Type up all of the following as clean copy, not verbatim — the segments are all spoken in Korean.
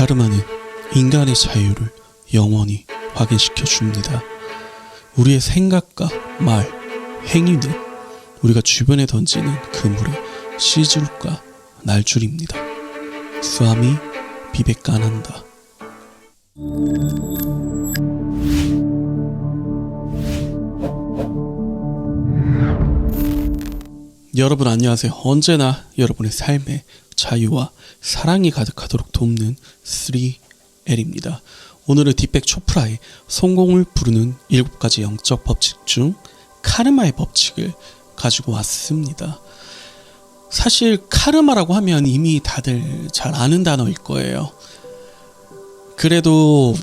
카르마는 인간의 자유를 영원히 확인시켜 줍니다. 우리의 생각과 말, 행위는 우리가 주변에 던지는 그물의 씨줄과 날줄입니다. 스와미 비베카난다. 여러분 안녕하세요. 언제나 여러분의 삶에 자유와 사랑이 가득하도록 돕는 3L입니다. 오늘은 딥백 초프라의 성공을 부르는 7가지 영적 법칙 중 카르마의 법칙을 가지고 왔습니다. 사실 카르마라고 하면 이미 다들 잘 아는 단어일 거예요. 그래도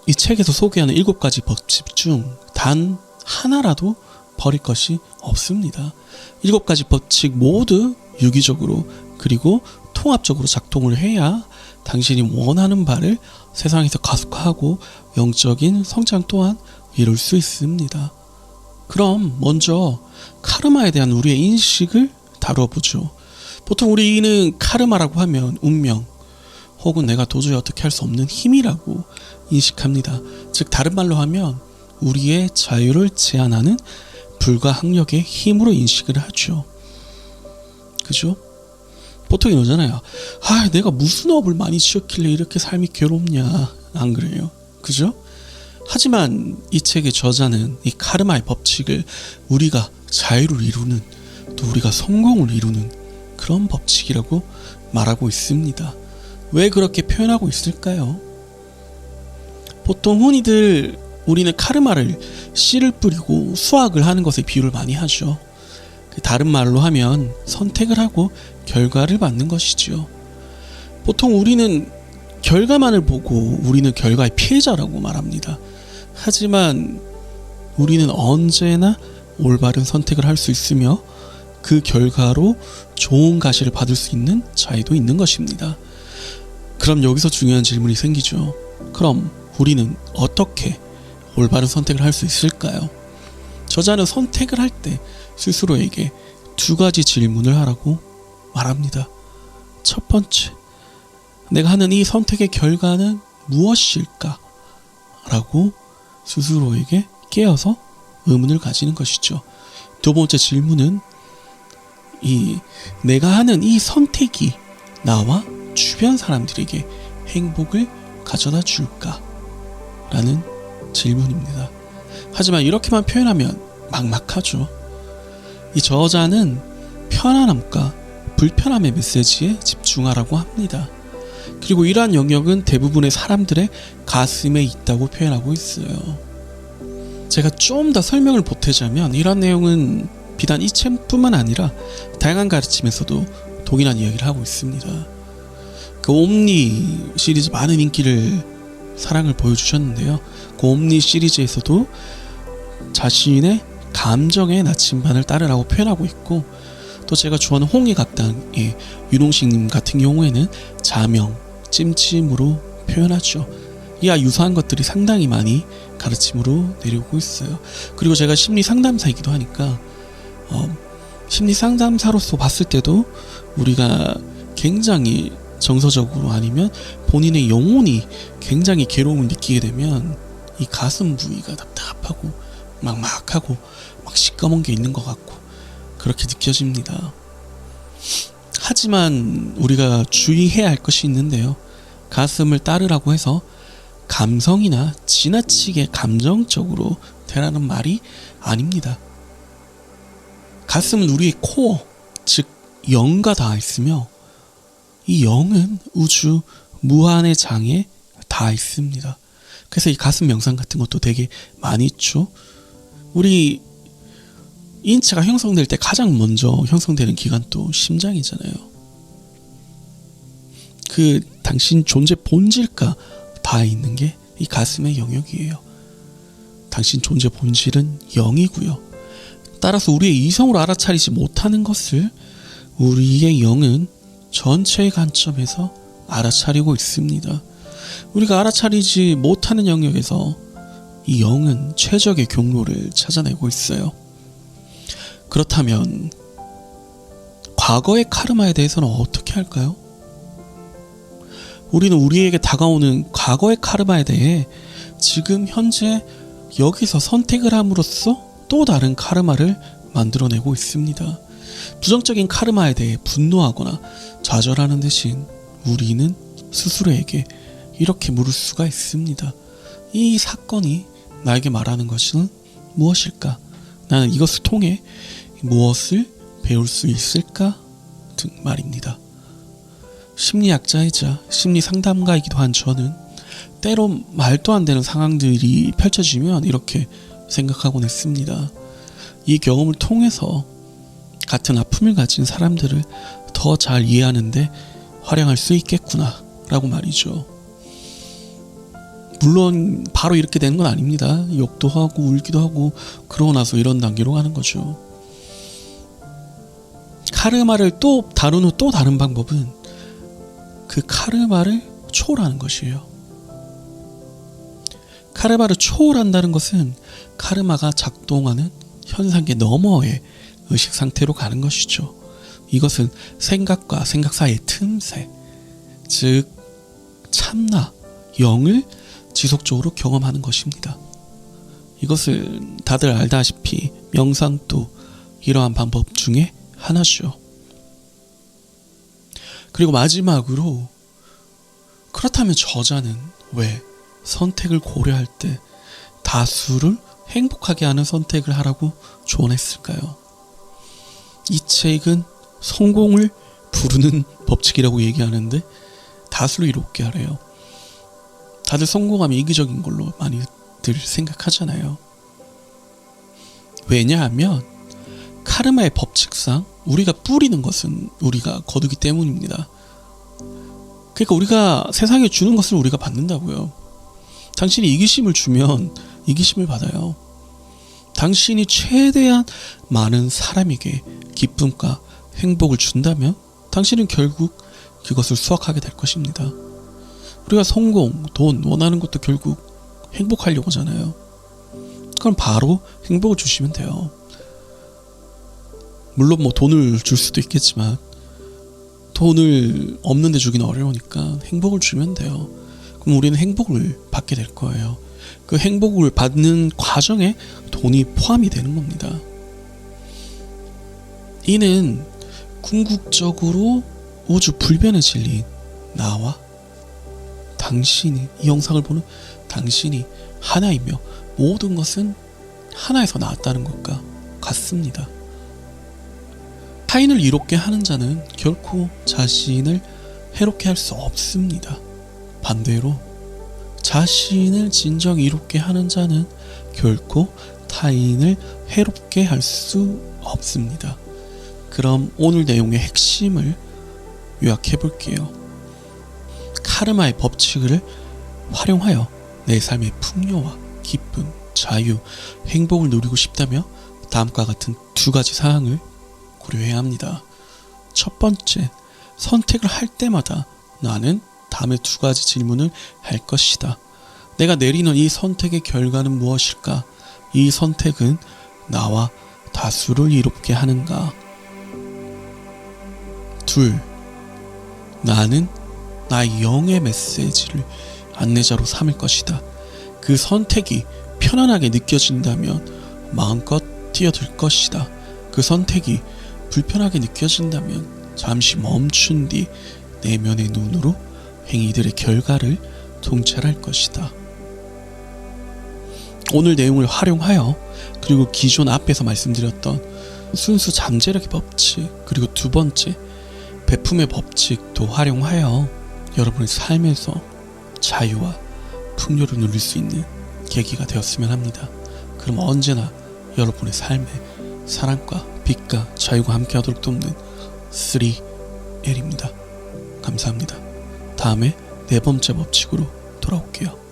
이 책에서 소개하는 7가지 법칙 중 단 하나라도 버릴 것이 없습니다. 7가지 법칙 모두 유기적으로 그리고 통합적으로 작동을 해야 당신이 원하는 바를 세상에서 가속화하고 영적인 성장 또한 이룰 수 있습니다. 그럼 먼저 카르마에 대한 우리의 인식을 다뤄보죠. 보통 우리는 카르마라고 하면 운명 혹은 내가 도저히 어떻게 할 수 없는 힘이라고 인식합니다. 즉 다른 말로 하면 우리의 자유를 제한하는 불가항력의 힘으로 인식을 하죠. 그죠? 보통 이러잖아요. 내가 무슨 업을 많이 지었길래 이렇게 삶이 괴롭냐. 안 그래요? 그죠? 하지만 이 책의 저자는 이 카르마의 법칙을 우리가 자유를 이루는 또 우리가 성공을 이루는 그런 법칙이라고 말하고 있습니다. 왜 그렇게 표현하고 있을까요? 보통 흔히들 우리는 카르마를 씨를 뿌리고 수확을 하는 것에 비유를 많이 하죠. 다른 말로 하면 선택을 하고 결과를 받는 것이지요. 보통 우리는 결과만을 보고 우리는 결과의 피해자라고 말합니다. 하지만 우리는 언제나 올바른 선택을 할 수 있으며 그 결과로 좋은 가시를 받을 수 있는 자유도 있는 것입니다. 그럼 여기서 중요한 질문이 생기죠. 그럼 우리는 어떻게 올바른 선택을 할 수 있을까요? 저자는 선택을 할 때 스스로에게 2가지 질문을 하라고 말합니다. 첫 번째, 내가 하는 이 선택의 결과는 무엇일까? 라고 스스로에게 깨어서 의문을 가지는 것이죠. 두 번째 질문은 내가 하는 이 선택이 나와 주변 사람들에게 행복을 가져다 줄까? 라는 질문입니다. 하지만 이렇게만 표현하면 막막하죠. 이 저자는 편안함과 불편함의 메시지에 집중하라고 합니다. 그리고 이러한 영역은 대부분의 사람들의 가슴에 있다고 표현하고 있어요. 제가 좀 더 설명을 보태자면 이런 내용은 비단 이 책뿐만 아니라 다양한 가르침에서도 동일한 이야기를 하고 있습니다. 그 옴니 시리즈 많은 인기를 사랑을 보여주셨는데요. 그 옴니 시리즈에서도 자신의 감정의 나침반을 따르라고 표현하고 있고, 또 제가 좋아하는 홍익학당의 윤홍식님 같은 경우에는 자명, 찜찜으로 표현하죠. 이와 유사한 것들이 상당히 많이 가르침으로 내려오고 있어요. 그리고 제가 심리 상담사이기도 하니까 심리 상담사로서 봤을 때도 우리가 굉장히 정서적으로 아니면 본인의 영혼이 굉장히 괴로움을 느끼게 되면 이 가슴 부위가 답답하고 막막하고 막 시꺼먼 게 있는 것 같고 그렇게 느껴집니다. 하지만 우리가 주의해야 할 것이 있는데요. 가슴을 따르라고 해서 감성이나 지나치게 감정적으로 되라는 말이 아닙니다. 가슴은 우리의 코어, 즉 영과 닿아 있으며 이 영은 우주 무한의 장에 닿아 있습니다. 그래서 이 가슴 명상 같은 것도 되게 많이 있죠. 우리 인체가 형성될 때 가장 먼저 형성되는 기관도 심장이잖아요. 그 당신 존재 본질과 닿아 있는 게 이 가슴의 영역이에요. 당신 존재 본질은 영이고요. 따라서 우리의 이성으로 알아차리지 못하는 것을 우리의 영은 전체의 관점에서 알아차리고 있습니다. 우리가 알아차리지 못하는 영역에서 이 영은 최적의 경로를 찾아내고 있어요. 그렇다면 과거의 카르마에 대해서는 어떻게 할까요? 우리는 우리에게 다가오는 과거의 카르마에 대해 지금 현재 여기서 선택을 함으로써 또 다른 카르마를 만들어내고 있습니다. 부정적인 카르마에 대해 분노하거나 좌절하는 대신 우리는 스스로에게 이렇게 물을 수가 있습니다. 이 사건이 나에게 말하는 것은 무엇일까? 나는 이것을 통해 무엇을 배울 수 있을까? 등 말입니다. 심리학자이자 심리상담가이기도 한 저는 때로 말도 안 되는 상황들이 펼쳐지면 이렇게 생각하곤 했습니다. 이 경험을 통해서 같은 아픔을 가진 사람들을 더 잘 이해하는데 활용할 수 있겠구나 라고 말이죠. 물론 바로 이렇게 되는 건 아닙니다. 욕도 하고 울기도 하고 그러고 나서 이런 단계로 가는 거죠. 카르마를 또 다룬 후 또 다른 방법은 그 카르마를 초월하는 것이에요. 카르마를 초월한다는 것은 카르마가 작동하는 현상계 너머의 의식 상태로 가는 것이죠. 이것은 생각과 생각 사이의 틈새, 즉 참나, 영을 지속적으로 경험하는 것입니다. 이것을 다들 알다시피 명상도 이러한 방법 중에 하나죠. 그리고 마지막으로, 그렇다면 저자는 왜 선택을 고려할 때 다수를 행복하게 하는 선택을 하라고 조언했을까요? 이 책은 성공을 부르는 법칙이라고 얘기하는데 다수를 이롭게 하래요. 다들 성공하면 이기적인 걸로 많이들 생각하잖아요. 왜냐하면 카르마의 법칙상 우리가 뿌리는 것은 우리가 거두기 때문입니다. 그러니까 우리가 세상에 주는 것을 우리가 받는다고요. 당신이 이기심을 주면 이기심을 받아요. 당신이 최대한 많은 사람에게 기쁨과 행복을 준다면 당신은 결국 그것을 수확하게 될 것입니다. 우리가 성공, 돈, 원하는 것도 결국 행복하려고 하잖아요. 그럼 바로 행복을 주시면 돼요. 물론 돈을 줄 수도 있겠지만 돈을 없는데 주기는 어려우니까 행복을 주면 돼요. 그럼 우리는 행복을 받게 될 거예요. 그 행복을 받는 과정에 돈이 포함이 되는 겁니다. 이는 궁극적으로 우주 불변의 진리인 나와 당신이, 이 영상을 보는 당신이 하나이며 모든 것은 하나에서 나왔다는 것과 같습니다. 타인을 이롭게 하는 자는 결코 자신을 해롭게 할 수 없습니다. 반대로 자신을 진정 이롭게 하는 자는 결코 타인을 해롭게 할 수 없습니다. 그럼 오늘 내용의 핵심을 요약해 볼게요. 카르마의 법칙을 활용하여 내 삶의 풍요와 기쁨, 자유, 행복을 누리고 싶다며 다음과 같은 두 가지 사항을 고려해야 합니다. 첫 번째, 선택을 할 때마다 나는 다음의 두 가지 질문을 할 것이다. 내가 내리는 이 선택의 결과는 무엇일까? 이 선택은 나와 다수를 이롭게 하는가? 둘, 나는 나의 영의 메시지를 안내자로 삼을 것이다. 그 선택이 편안하게 느껴진다면 마음껏 뛰어들 것이다. 그 선택이 불편하게 느껴진다면 잠시 멈춘 뒤 내면의 눈으로 행위들의 결과를 통찰할 것이다. 오늘 내용을 활용하여, 그리고 기존 앞에서 말씀드렸던 순수 잠재력의 법칙, 그리고 두 번째 베품의 법칙도 활용하여 여러분의 삶에서 자유와 풍요를 누릴 수 있는 계기가 되었으면 합니다. 그럼 언제나 여러분의 삶에 사랑과 빛과 자유가 함께하도록 돕는 3L입니다. 감사합니다. 다음에 네 번째 법칙으로 돌아올게요.